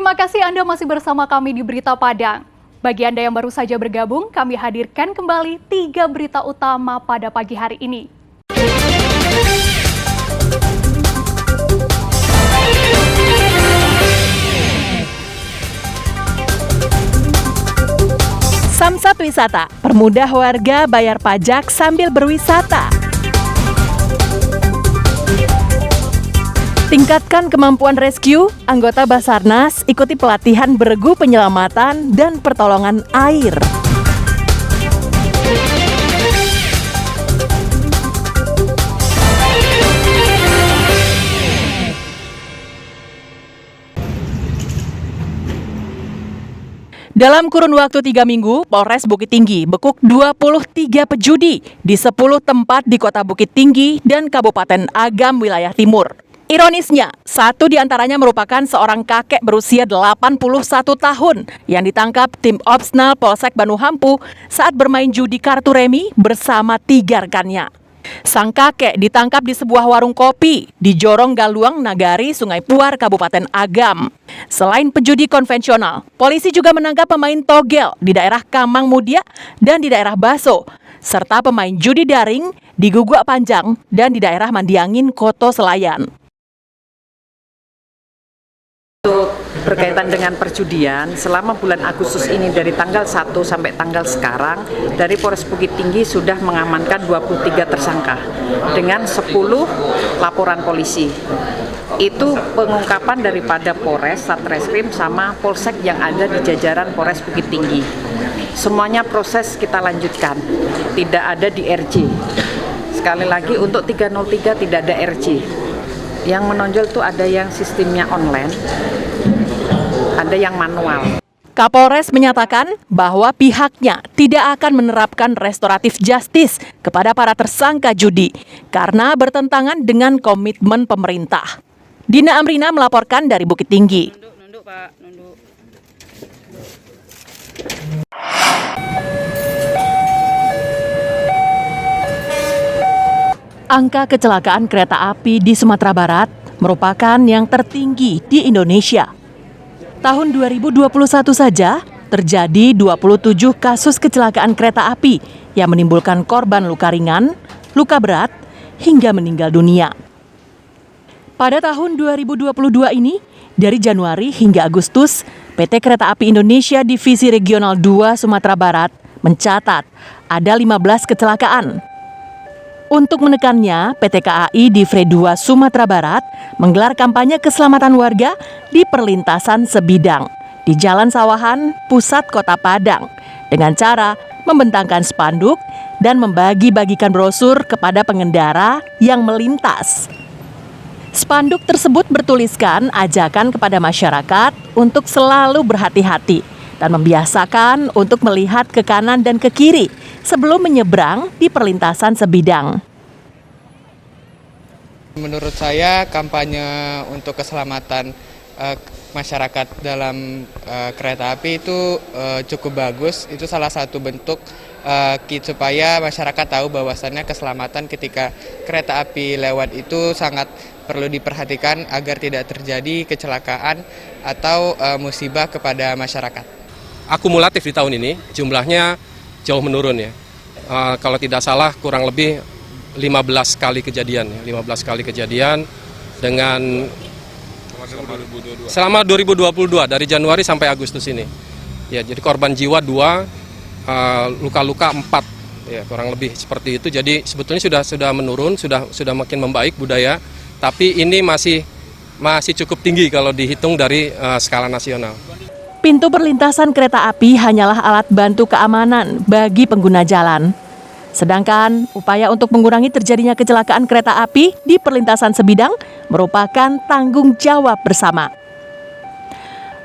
Terima kasih Anda masih bersama kami di Berita Padang. Bagi Anda yang baru saja bergabung, kami hadirkan kembali 3 berita utama pada pagi hari ini. Samsat Wisata, permudah warga bayar pajak sambil berwisata. Tingkatkan kemampuan rescue, anggota Basarnas ikuti pelatihan beregu penyelamatan dan pertolongan air. Dalam kurun waktu 3 minggu, Polres Bukit Tinggi bekuk 23 pejudi di 10 tempat di Kota Bukit Tinggi dan Kabupaten Agam wilayah timur. Ironisnya, satu di antaranya merupakan seorang kakek berusia 81 tahun yang ditangkap tim Opsnal Polsek Banu Hampu saat bermain judi kartu remi bersama 3 rekannya. Sang kakek ditangkap di sebuah warung kopi di Jorong Galuang Nagari, Sungai Puar, Kabupaten Agam. Selain pejudi konvensional, polisi juga menangkap pemain togel di daerah Kamang Mudia dan di daerah Baso, serta pemain judi daring di Guguk Panjang dan di daerah Mandiangin, Koto Selayan. Untuk berkaitan dengan perjudian, selama bulan Agustus ini dari tanggal 1 sampai tanggal sekarang, dari Polres Bukit Tinggi sudah mengamankan 23 tersangka dengan 10 laporan polisi. Itu pengungkapan daripada Polres, Satreskrim, sama Polsek yang ada di jajaran Polres Bukit Tinggi. Semuanya proses kita lanjutkan, tidak ada di RJ. Sekali lagi untuk 303 tidak ada RJ. Yang menonjol itu ada yang sistemnya online, ada yang manual. Kapolres menyatakan bahwa pihaknya tidak akan menerapkan restoratif justice kepada para tersangka judi karena bertentangan dengan komitmen pemerintah. Dina Amrina melaporkan dari Bukit Tinggi. Nunduk, Pak, nunduk. Angka kecelakaan kereta api di Sumatera Barat merupakan yang tertinggi di Indonesia. Tahun 2021 saja terjadi 27 kasus kecelakaan kereta api yang menimbulkan korban luka ringan, luka berat, hingga meninggal dunia. Pada tahun 2022 ini, dari Januari hingga Agustus, PT Kereta Api Indonesia Divisi Regional 2 Sumatera Barat mencatat ada 15 kecelakaan. Untuk menekannya, PT KAI Divre 2 Sumatera Barat menggelar kampanye keselamatan warga di perlintasan sebidang di Jalan Sawahan, Pusat Kota Padang, dengan cara membentangkan spanduk dan membagi-bagikan brosur kepada pengendara yang melintas. Spanduk tersebut bertuliskan ajakan kepada masyarakat untuk selalu berhati-hati dan membiasakan untuk melihat ke kanan dan ke kiri sebelum menyeberang di perlintasan sebidang. Menurut saya kampanye untuk keselamatan masyarakat dalam kereta api itu cukup bagus. Itu salah satu bentuk supaya masyarakat tahu bahwasannya keselamatan ketika kereta api lewat itu sangat perlu diperhatikan agar tidak terjadi kecelakaan atau musibah kepada masyarakat. Akumulatif di tahun ini jumlahnya jauh menurun ya. Kalau tidak salah kurang lebih 15 kali kejadian dengan selama 2022 dari Januari sampai Agustus ini. Ya, jadi korban jiwa 2, luka-luka 4. Ya, kurang lebih seperti itu. Jadi sebetulnya sudah menurun, sudah makin membaik budaya, tapi ini masih cukup tinggi kalau dihitung dari skala nasional. Pintu perlintasan kereta api hanyalah alat bantu keamanan bagi pengguna jalan. Sedangkan upaya untuk mengurangi terjadinya kecelakaan kereta api di perlintasan sebidang merupakan tanggung jawab bersama.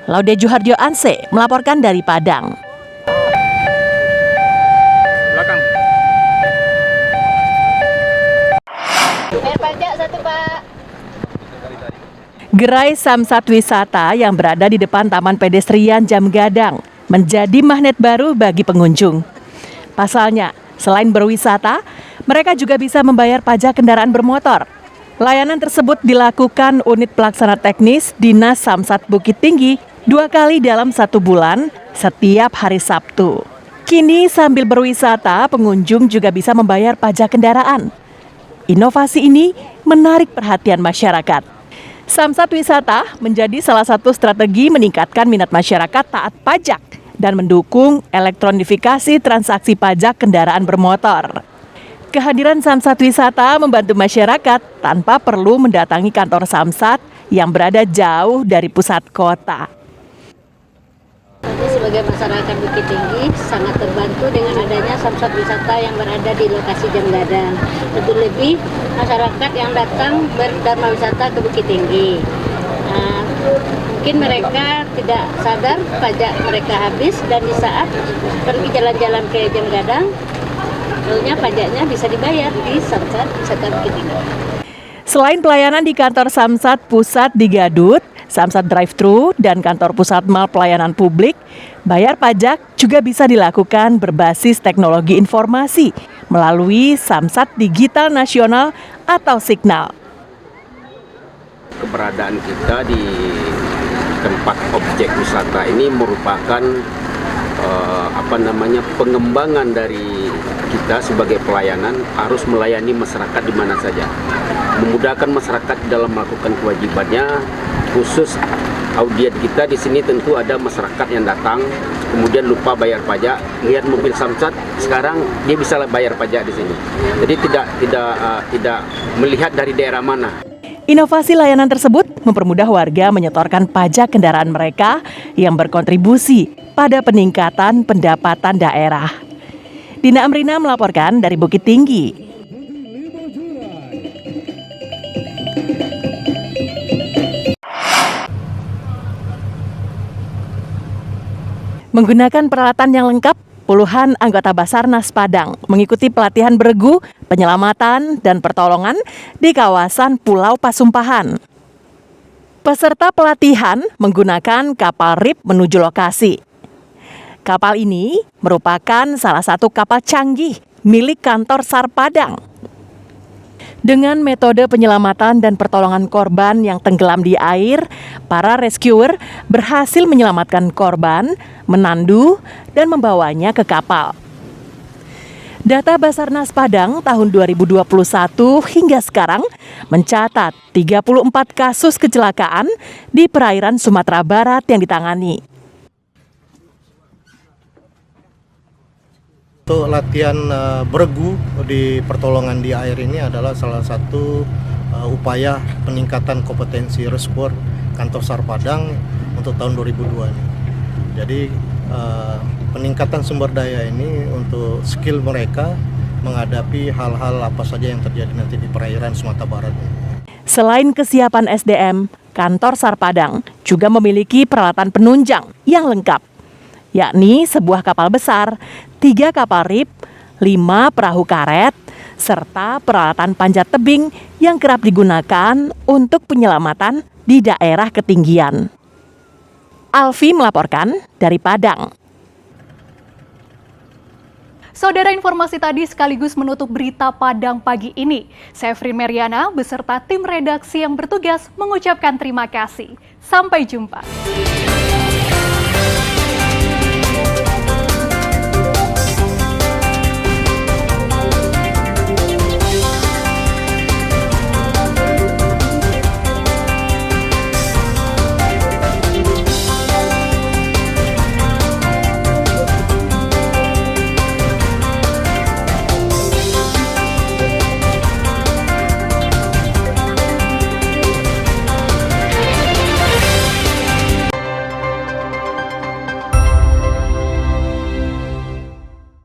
Laude Juhardio Anse melaporkan dari Padang. Belakang. Bayar pajak 1, Pak. Gerai Samsat Wisata yang berada di depan Taman Pedestrian Jam Gadang menjadi magnet baru bagi pengunjung. Pasalnya, selain berwisata, mereka juga bisa membayar pajak kendaraan bermotor. Layanan tersebut dilakukan unit pelaksana teknis Dinas Samsat Bukit Tinggi 2 kali dalam 1 bulan, setiap hari Sabtu. Kini sambil berwisata, pengunjung juga bisa membayar pajak kendaraan. Inovasi ini menarik perhatian masyarakat. Samsat Wisata menjadi salah satu strategi meningkatkan minat masyarakat taat pajak dan mendukung elektronifikasi transaksi pajak kendaraan bermotor. Kehadiran Samsat Wisata membantu masyarakat tanpa perlu mendatangi kantor Samsat yang berada jauh dari pusat kota. Sebagai masyarakat Bukit Tinggi sangat terbantu dengan adanya Samsat Wisata yang berada di lokasi Janggadang. Lebih-lebih masyarakat yang datang berdharma wisata ke Bukit Tinggi. Mungkin mereka tidak sadar pajak mereka habis dan di saat pergi jalan-jalan ke Janggadang, tentunya pajaknya bisa dibayar di Samsat Wisata Bukit Tinggi. Selain pelayanan di kantor Samsat Pusat di Gadut, Samsat Drive-Thru, dan kantor pusat mal pelayanan publik, bayar pajak juga bisa dilakukan berbasis teknologi informasi melalui Samsat Digital Nasional atau Signal. Keberadaan kita di tempat objek wisata ini merupakan pengembangan dari kita sebagai pelayanan harus melayani masyarakat di mana saja, memudahkan masyarakat dalam melakukan kewajibannya. Khusus audien kita di sini tentu ada masyarakat yang datang kemudian lupa bayar pajak, lihat mobil Samsat sekarang dia bisa bayar pajak di sini. Jadi tidak melihat dari daerah mana. Inovasi layanan tersebut mempermudah warga menyetorkan pajak kendaraan mereka yang berkontribusi pada peningkatan pendapatan daerah. Dina Amrina melaporkan dari Bukit Tinggi. Menggunakan peralatan yang lengkap, puluhan anggota Basarnas Padang mengikuti pelatihan beregu, penyelamatan, dan pertolongan di kawasan Pulau Pasumpahan. Peserta pelatihan menggunakan kapal RIP menuju lokasi. Kapal ini merupakan salah satu kapal canggih milik kantor SAR Padang. Dengan metode penyelamatan dan pertolongan korban yang tenggelam di air, para rescuer berhasil menyelamatkan korban, menandu, dan membawanya ke kapal. Data Basarnas Padang tahun 2021 hingga sekarang mencatat 34 kasus kecelakaan di perairan Sumatera Barat yang ditangani. Untuk latihan beregu di pertolongan di air ini adalah salah satu upaya peningkatan kompetensi rescuer kantor SAR Padang untuk tahun 2002 ini. Jadi peningkatan sumber daya ini untuk skill mereka menghadapi hal-hal apa saja yang terjadi nanti di perairan Sumatera Barat. Selain kesiapan SDM, kantor SAR Padang juga memiliki peralatan penunjang yang lengkap, yakni sebuah kapal besar, 3 kapal RIP, 5 perahu karet, serta peralatan panjat tebing yang kerap digunakan untuk penyelamatan di daerah ketinggian. Alfi melaporkan dari Padang. Saudara, informasi tadi sekaligus menutup berita Padang pagi ini. Saya Frin Meriana beserta tim redaksi yang bertugas mengucapkan terima kasih. Sampai jumpa.